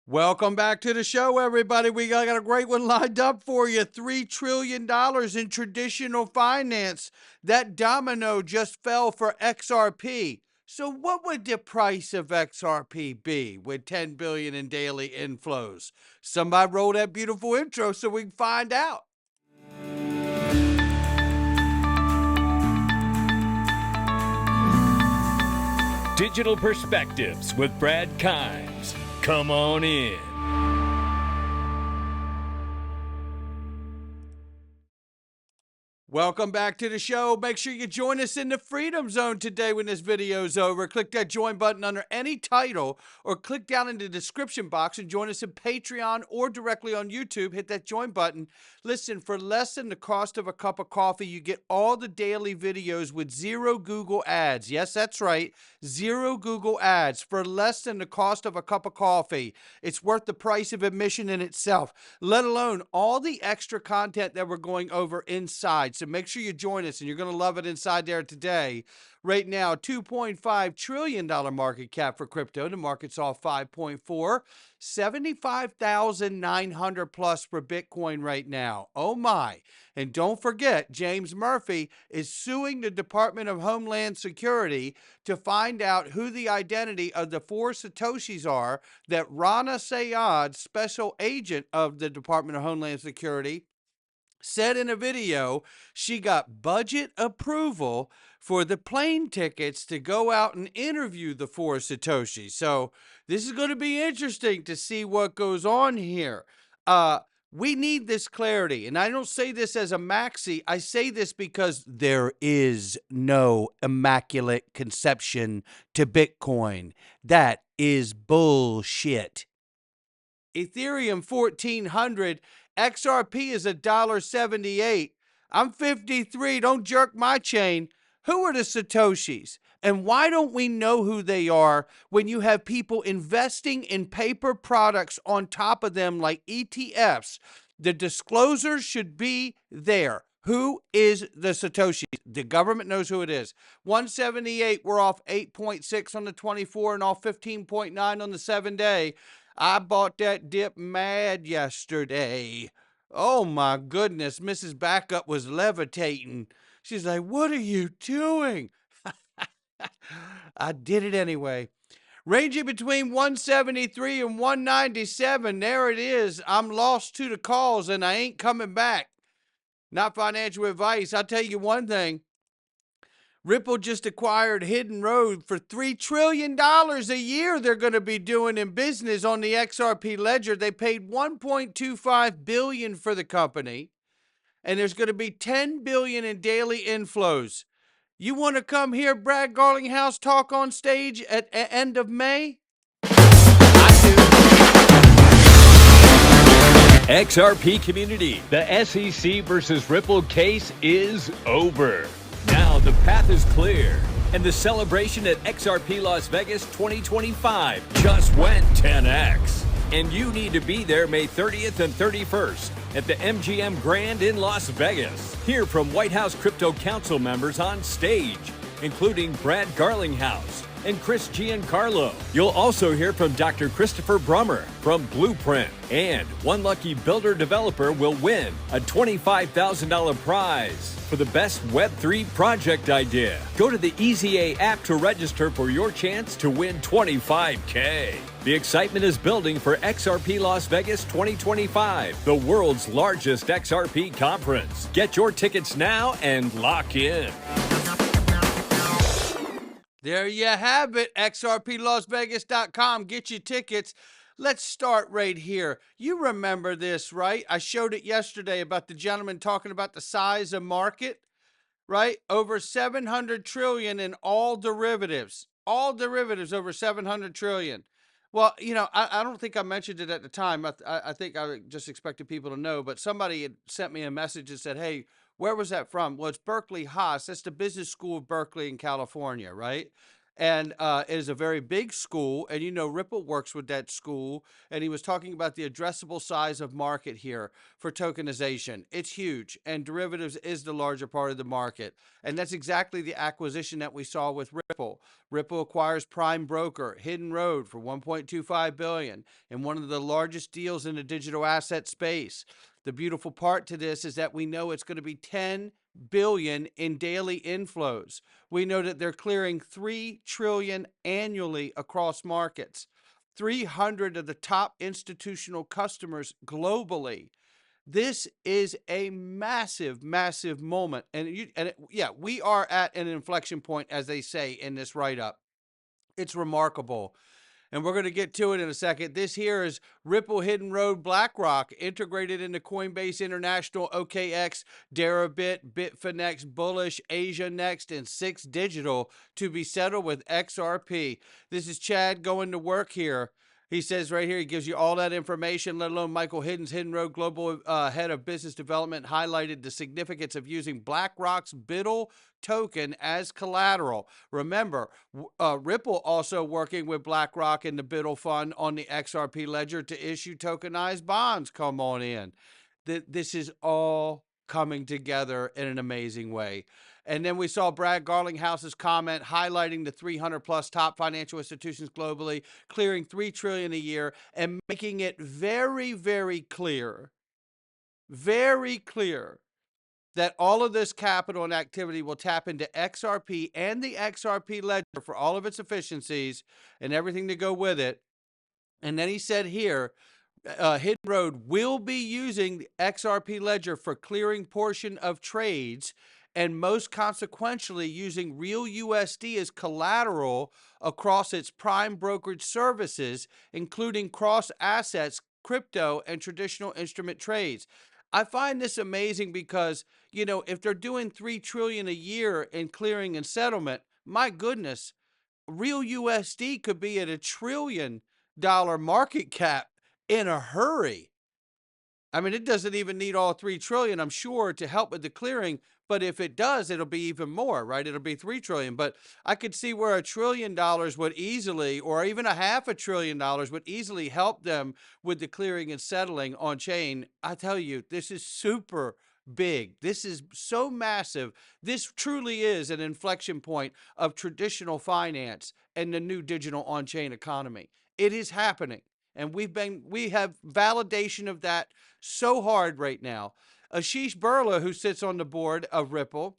Welcome back to the show, everybody. We got a great one lined up for you. $3 trillion in traditional finance. That domino just fell for XRP. So what would the price of XRP be with 10 billion in daily inflows? Somebody roll that beautiful intro so we can find out. Digital Perspectives with Brad Kimes. Come on in. Welcome back to the show. Make sure you join us in the Freedom Zone today when this video is over. Click that join button under any title or click down in the description box and join us in Patreon or directly on YouTube. Hit that join button. Listen, for less than the cost of a cup of coffee, you get all the daily videos with zero Google ads. Yes, that's right. Zero Google ads for less than the cost of a cup of coffee. It's worth the price of admission in itself, let alone all the extra content that we're going over inside. So make sure you join us, and you're going to love it inside there today. Right now, $2.5 trillion market cap for crypto. The market's off 5.4, 75,900 plus for Bitcoin right now. Oh my. And don't forget, James Murphy is suing the Department of Homeland Security to find out who the identity of the 4 Satoshis are that Rana Sayad, special agent of the Department of Homeland Security, said in a video she got budget approval for the plane tickets to go out and interview the 4 Satoshis. So this is going to be interesting to see what goes on here. We need this clarity. And I don't say this as a maxi. I say this because there is no immaculate conception to Bitcoin. That is bullshit. Ethereum 1400, XRP is $1.78. I'm 53. Don't jerk my chain. Who are the Satoshis? And why don't we know who they are when you have people investing in paper products on top of them like ETFs? The disclosure should be there. Who is the Satoshi? The government knows who it is. 178, we're off 8.6 on the 24 and off 15.9 on the 7-day. I bought that dip mad yesterday. Oh my goodness, Mrs. Backup was levitating. She's like, what are you doing? I did it anyway. Ranging between 173 and 197. There it is. I'm lost to the cause and I ain't coming back. Not financial advice. I'll tell you one thing. Ripple just acquired Hidden Road for $3 trillion a year they're going to be doing in business on the XRP ledger. They paid $1.25 billion for the company, and there's going to be $10 billion in daily inflows. You want to come hear Brad Garlinghouse talk on stage at end of May? XRP community, the SEC versus Ripple case is over. Now the path is clear, and the celebration at XRP Las Vegas 2025 just went 10x. And you need to be there May 30th and 31st at the MGM Grand in Las Vegas. Hear from White House Crypto Council members on stage, including Brad Garlinghouse and Chris Giancarlo. You'll also hear from Dr. Christopher Brummer from Blueprint. And one lucky builder developer will win a $25,000 prize for the best Web3 project idea. Go to the EZA app to register for your chance to win $25K. The excitement is building for XRP Las Vegas 2025, the world's largest XRP conference. Get your tickets now and lock in. There you have it, xrplasvegas.com. Get your tickets. Let's start right here. You remember this, right? I showed it yesterday about the gentleman talking about the size of market, right? Over 700 trillion in all derivatives. All derivatives over 700 trillion. Well, you know, I don't think I mentioned it at the time. I think I just expected people to know, but somebody had sent me a message and said, hey, where was that from? Well, it's Berkeley Haas. That's the business school of Berkeley in California, right? and it is a very big school. And Ripple works with that school, and he was talking about the addressable size of market here for tokenization. It's huge, and derivatives is the larger part of the market, and that's exactly the acquisition that we saw with Ripple. Ripple acquires prime broker Hidden Road for 1.25 billion in one of the largest deals in the digital asset space. The beautiful part to this is that we know it's going to be 10 billion in daily inflows. We know that they're clearing 3 trillion annually across markets. 300 of the top institutional customers globally. This is a massive, massive moment. Yeah, we are at an inflection point, as they say in this write-up. It's remarkable. And we're going to get to it in a second. This here is Ripple, Hidden Road, BlackRock, integrated into Coinbase International, OKX, Deribit, Bitfinex, Bullish, Asia Next, and Six Digital to be settled with XRP. This is Chad going to work here. He says right here, he gives you all that information, let alone Michael Hidden's Hidden Road Global Head of Business Development highlighted the significance of using BlackRock's BIDL token as collateral. Remember, Ripple also working with BlackRock and the BIDL fund on the XRP ledger to issue tokenized bonds. Come on in. This is all coming together in an amazing way. And then we saw Brad Garlinghouse's comment highlighting the 300 plus top financial institutions globally, clearing 3 trillion a year and making it very, very clear that all of this capital and activity will tap into XRP and the XRP ledger for all of its efficiencies and everything to go with it. And then he said here, Hidden Road will be using the XRP ledger for clearing portion of trades and most consequentially using real USD as collateral across its prime brokerage services, including cross assets, crypto, and traditional instrument trades. I find this amazing because, if they're doing 3 trillion a year in clearing and settlement, my goodness, real USD could be at $1 trillion market cap in a hurry. I mean, it doesn't even need all 3 trillion, I'm sure, to help with the clearing. But if it does, it'll be even more, right? It'll be 3 trillion. But I could see where $1 trillion would easily, or even $500 billion would easily help them with the clearing and settling on chain. I tell you, this is super big. This is so massive. This truly is an inflection point of traditional finance and the new digital on-chain economy. It is happening. And we have validation of that so hard right now. Ashish Burla, who sits on the board of Ripple,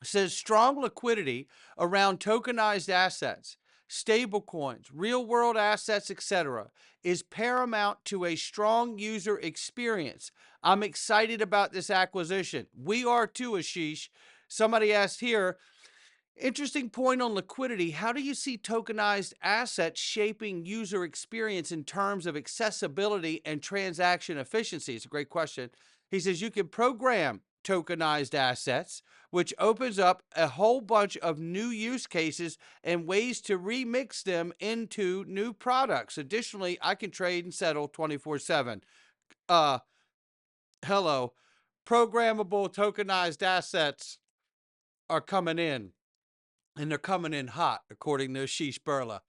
says strong liquidity around tokenized assets, stable coins, real world assets, etc., is paramount to a strong user experience. I'm excited about this acquisition. We are too, Ashish. Somebody asked here, interesting point on liquidity. How do you see tokenized assets shaping user experience in terms of accessibility and transaction efficiency? It's a great question. He says you can program tokenized assets, which opens up a whole bunch of new use cases and ways to remix them into new products. Additionally, I can trade and settle 24/7. Hello. Programmable tokenized assets are coming in. And they're coming in hot, according to Ashish Burla.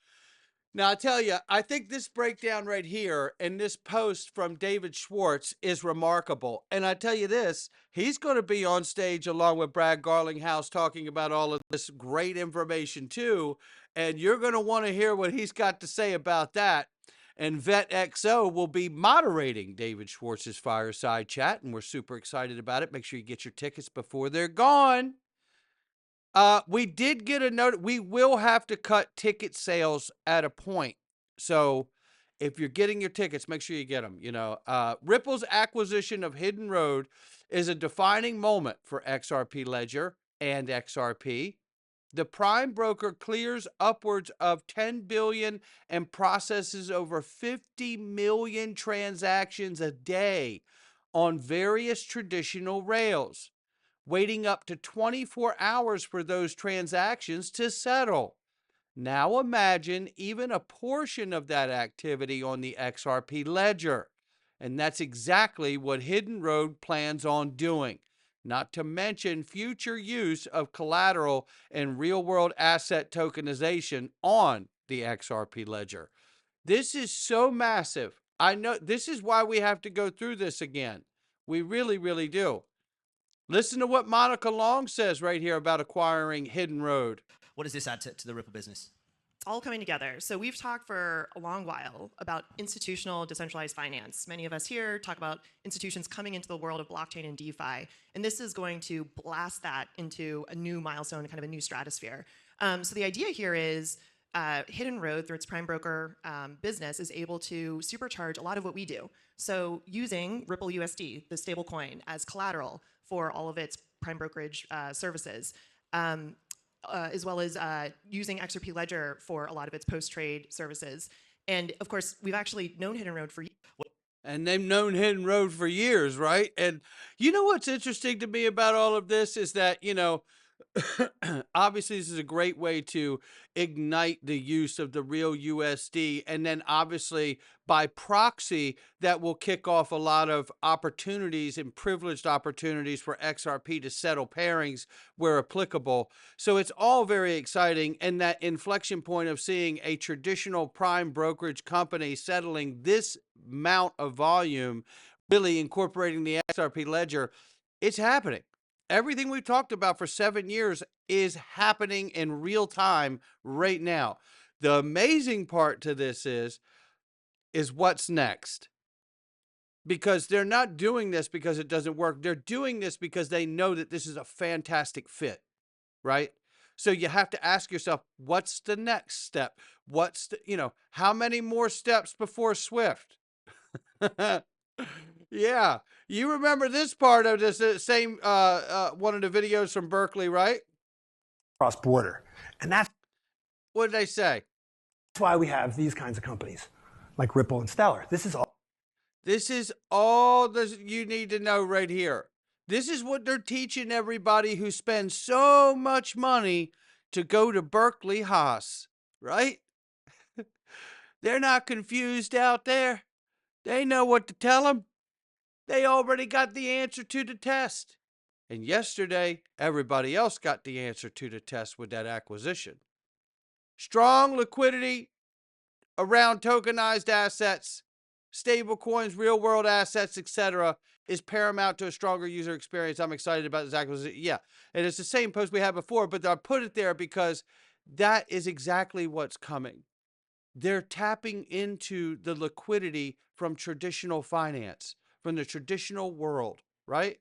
Now, I tell you, I think this breakdown right here and this post from David Schwartz is remarkable. And I tell you this, he's going to be on stage along with Brad Garlinghouse talking about all of this great information too. And you're going to want to hear what he's got to say about that. And VetXO will be moderating David Schwartz's fireside chat, and we're super excited about it. Make sure you get your tickets before they're gone. We did get a note. We will have to cut ticket sales at a point. So if you're getting your tickets, make sure you get them. Ripple's acquisition of Hidden Road is a defining moment for XRP Ledger and XRP. The prime broker clears upwards of 10 billion and processes over 50 million transactions a day on various traditional rails, waiting up to 24 hours for those transactions to settle. Now imagine even a portion of that activity on the XRP ledger. And that's exactly what Hidden Road plans on doing. not to mention future use of collateral and real-world asset tokenization on the XRP ledger. This is so massive. I know this is why we have to go through this again. We really, really do. Listen to what Monica Long says right here about acquiring Hidden Road. What does this add to the Ripple business? It's all coming together. So we've talked for a long while about institutional decentralized finance. Many of us here talk about institutions coming into the world of blockchain and DeFi, and this is going to blast that into a new milestone, kind of a new stratosphere. So the idea here is Hidden Road, through its prime broker business, is able to supercharge a lot of what we do. So using Ripple USD, the stable coin, as collateral for all of its prime brokerage services, as well as using XRP Ledger for a lot of its post-trade services. And of course, we've actually known Hidden Road for years. And they've known Hidden Road for years, right? And you know what's interesting to me about all of this is that, you know, obviously this is a great way to ignite the use of the real USD, and then obviously by proxy that will kick off a lot of opportunities and privileged opportunities for XRP to settle pairings where applicable. So it's all very exciting, and that inflection point of seeing a traditional prime brokerage company settling this amount of volume, really incorporating the XRP ledger, it's happening. Everything we've talked about for 7 years is happening in real time right now. The amazing part to this is what's next. Because they're not doing this because it doesn't work. They're doing this because they know that this is a fantastic fit, right? So you have to ask yourself, what's the next step? What's the, you know, how many more steps before Swift? Yeah, you remember this part of this same one of the videos from Berkeley, right? Cross border. And that's What did they say? why we have these kinds of companies like Ripple and Stellar. This is all this you need to know right here. This is what they're teaching everybody who spends so much money to go to Berkeley Haas, right? They're not confused out there. They know what to tell them. They already got the answer to the test. And yesterday, everybody else got the answer to the test with that acquisition. Strong liquidity around tokenized assets, stable coins, real world assets, etc., is paramount to a stronger user experience. I'm excited about this acquisition. Yeah, and it's the same post we had before, but I put it there because that is exactly what's coming. They're tapping into the liquidity from traditional finance, from the traditional world, right?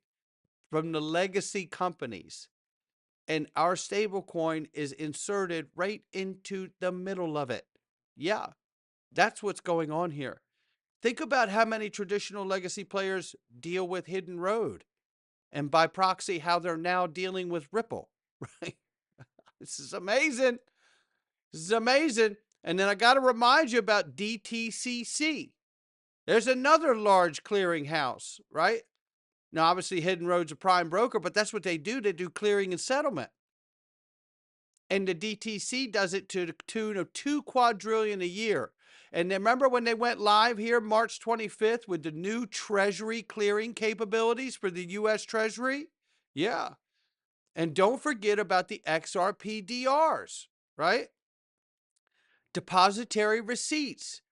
From the legacy companies. And our stablecoin is inserted right into the middle of it. Yeah, that's what's going on here. Think about how many traditional legacy players deal with Hidden Road, and by proxy, how they're now dealing with Ripple, right? This is amazing. This is amazing. And then I got to remind you about DTCC. There's another large clearinghouse, right? Now, obviously, Hidden Road's a prime broker, but that's what they do. They do clearing and settlement. And the DTC does it to the tune of $2 quadrillion a year. And then remember when they went live here March 25th with the new Treasury clearing capabilities for the U.S. Treasury? Yeah. And don't forget about the XRP DRs, right? Depository receipts.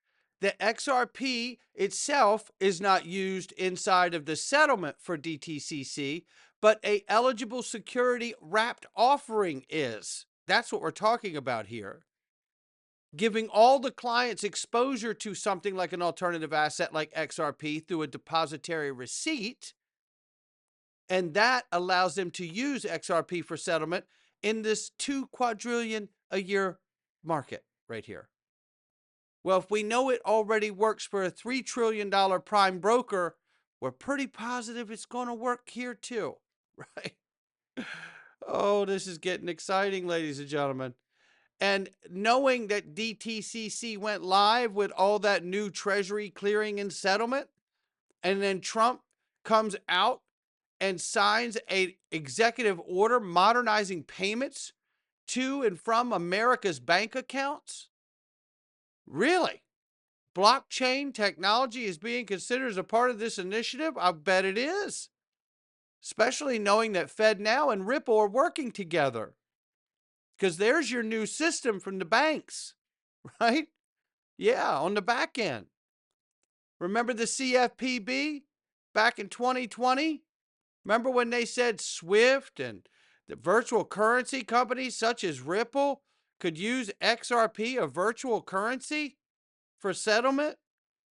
The XRP itself is not used inside of the settlement for DTCC, but a eligible security wrapped offering is. That's what we're talking about here. Giving all the clients exposure to something like an alternative asset like XRP through a depository receipt, and that allows them to use XRP for settlement in this $2 quadrillion a year market right here. Well, if we know it already works for a $3 trillion prime broker, we're pretty positive it's going to work here too, right? Oh, this is getting exciting, ladies and gentlemen. And knowing that DTCC went live with all that new Treasury clearing and settlement, and then Trump comes out and signs an executive order modernizing payments to and from America's bank accounts? Really? Blockchain technology is being considered as a part of this initiative? I bet it is. especially knowing that FedNow and Ripple are working together. Because there's your new system from the banks, right? Yeah, on the back end. Remember the CFPB back in 2020? Remember when they said SWIFT and the virtual currency companies such as Ripple could use XRP, a virtual currency, for settlement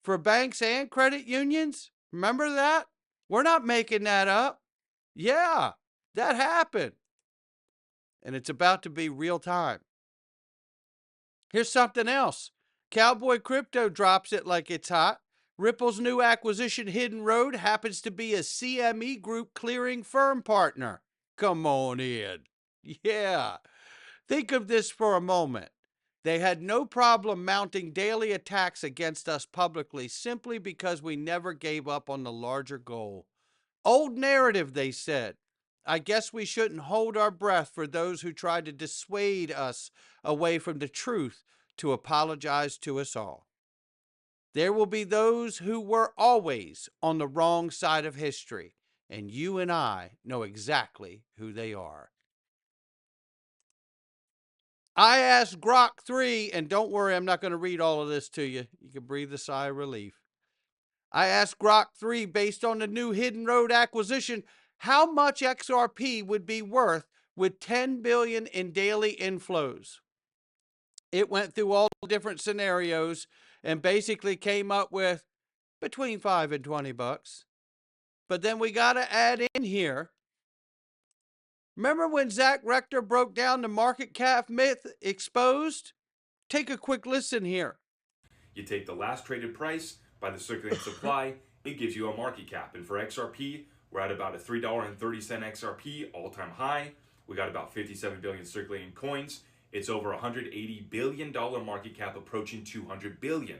for banks and credit unions? Remember that? We're not making that up. Yeah, that happened. And it's about to be real time. Here's something else. Cowboy Crypto drops it like it's hot. Ripple's new acquisition, Hidden Road, happens to be a CME Group clearing firm partner. Come on in. Yeah. Think of this for a moment. They had no problem mounting daily attacks against us publicly simply because we never gave up on the larger goal. Old narrative, they said. I guess we shouldn't hold our breath for those who tried to dissuade us away from the truth to apologize to us all. There will be those who were always on the wrong side of history, and you and I know exactly who they are. I asked Grok 3, and don't worry, I'm not going to read all of this to you. You can breathe a sigh of relief. I asked Grok 3, based on the new Hidden Road acquisition, how much XRP would be worth with 10 billion in daily inflows. It went through all different scenarios and basically came up with between $5 and $20. But then we got to add in here. Remember when Zach Rector broke down the market cap myth exposed? Take a quick listen here. You take the last traded price by the circulating supply, it gives you a market cap. And for XRP, we're at about a $3.30 XRP all-time high. We got about 57 billion circulating coins. It's over $180 billion market cap, approaching 200 billion.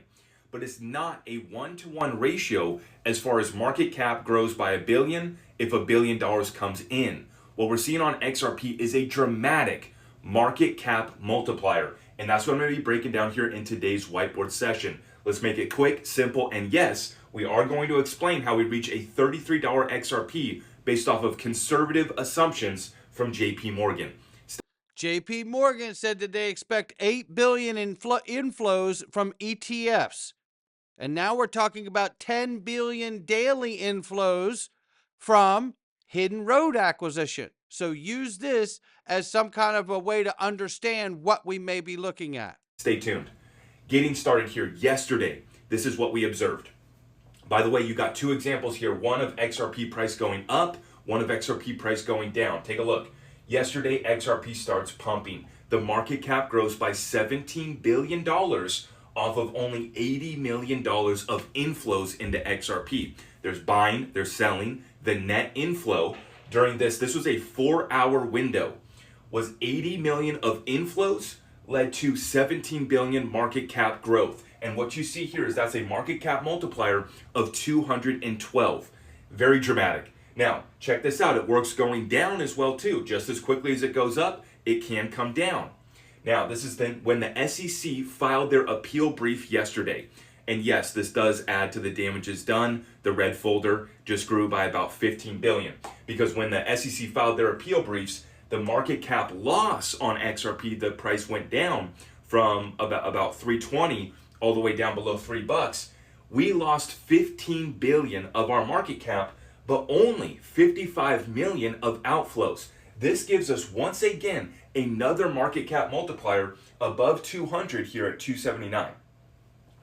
But it's not a one-to-one ratio as far as market cap grows by a billion if $1 billion comes in. What we're seeing on XRP is a dramatic market cap multiplier. And that's what I'm going to be breaking down here in today's whiteboard session. Let's make it quick, simple, and yes, we are going to explain how we reach a $33 XRP based off of conservative assumptions from JP Morgan. JP Morgan said that they expect 8 billion in inflows from ETFs. And now we're talking about 10 billion daily inflows from Hidden Road acquisition. So use this as some kind of a way to understand what we may be looking at. Stay tuned. Getting started here yesterday, this is what we observed. By the way, you got two examples here, one of XRP price going up, one of XRP price going down. Take a look. Yesterday, XRP starts pumping. The market cap grows by $17 billion off of only $80 million of inflows into XRP. There's buying, there's selling. The net inflow during this was a 4-hour window, was 80 million of inflows, led to 17 billion market cap growth. And what you see here is that's a market cap multiplier of 212. Very dramatic. Now, check this out. It works going down as well too. Just as quickly as it goes up, it can come down. Now, this is then when the SEC filed their appeal brief yesterday. And yes, this does add to the damages done. The red folder just grew by about 15 billion. Because when the SEC filed their appeal briefs, the market cap loss on XRP, the price went down from about 320 all the way down below $3. We lost 15 billion of our market cap, but only 55 million of outflows. This gives us, once again, another market cap multiplier above 200 here at 279.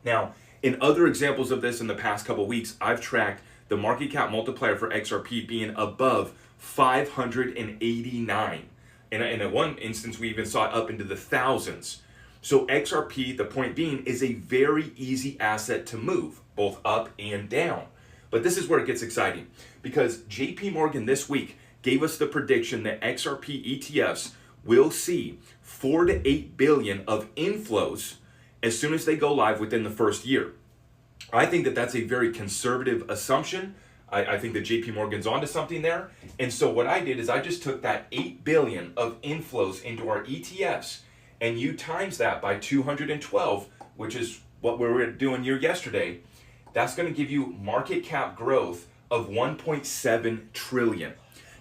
Now, in other examples of this in the past couple weeks, I've tracked the market cap multiplier for XRP being above 589. And in one instance, we even saw it up into the thousands. So XRP, the point being, is a very easy asset to move, both up and down. But this is where it gets exciting, because JP Morgan this week gave us the prediction that XRP ETFs will see 4 to 8 billion of inflows as soon as they go live within the first year. I think that that's a very conservative assumption. I think that JP Morgan's onto something there. And so what I did is I just took that 8 billion of inflows into our ETFs, and you times that by 212, which is what we were doing here yesterday. That's going to give you market cap growth of 1.7 trillion.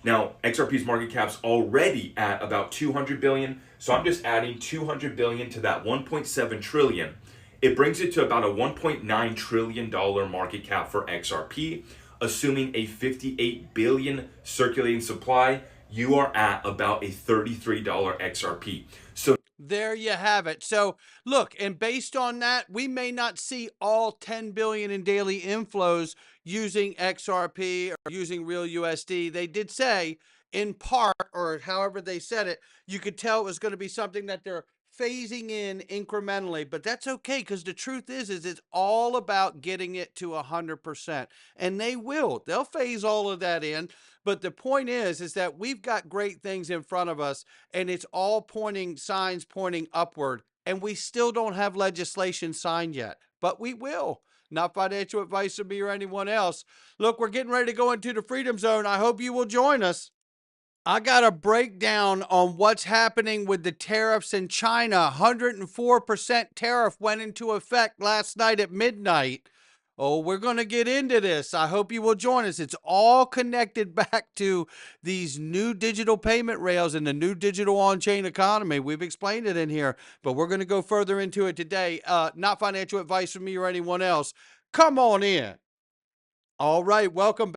Now, XRP's market cap's already at about 200 billion, so I'm just adding 200 billion to that 1.7 trillion. It brings it to about a $1.9 trillion market cap for XRP. Assuming a 58 billion circulating supply, you are at about a $33 XRP. So there you have it. So look, and based on that, we may not see all 10 billion in daily inflows using XRP or using real USD. They did say in part, or however they said it, you could tell it was going to be something that they're phasing in incrementally, but that's okay, because the truth is it's all about getting it to 100%, and they will. They'll phase all of that in, but the point is that we've got great things in front of us, and it's all signs pointing upward, and we still don't have legislation signed yet, but we will. Not financial advice from me or anyone else. Look, we're getting ready to go into the Freedom Zone. I hope you will join us. I got a breakdown on what's happening with the tariffs in China. 104% tariff went into effect last night at midnight. Oh, we're going to get into this. I hope you will join us. It's all connected back to these new digital payment rails and the new digital on-chain economy. We've explained it in here, but we're going to go further into it today. Not financial advice from me or anyone else. Come on in. All right, welcome back.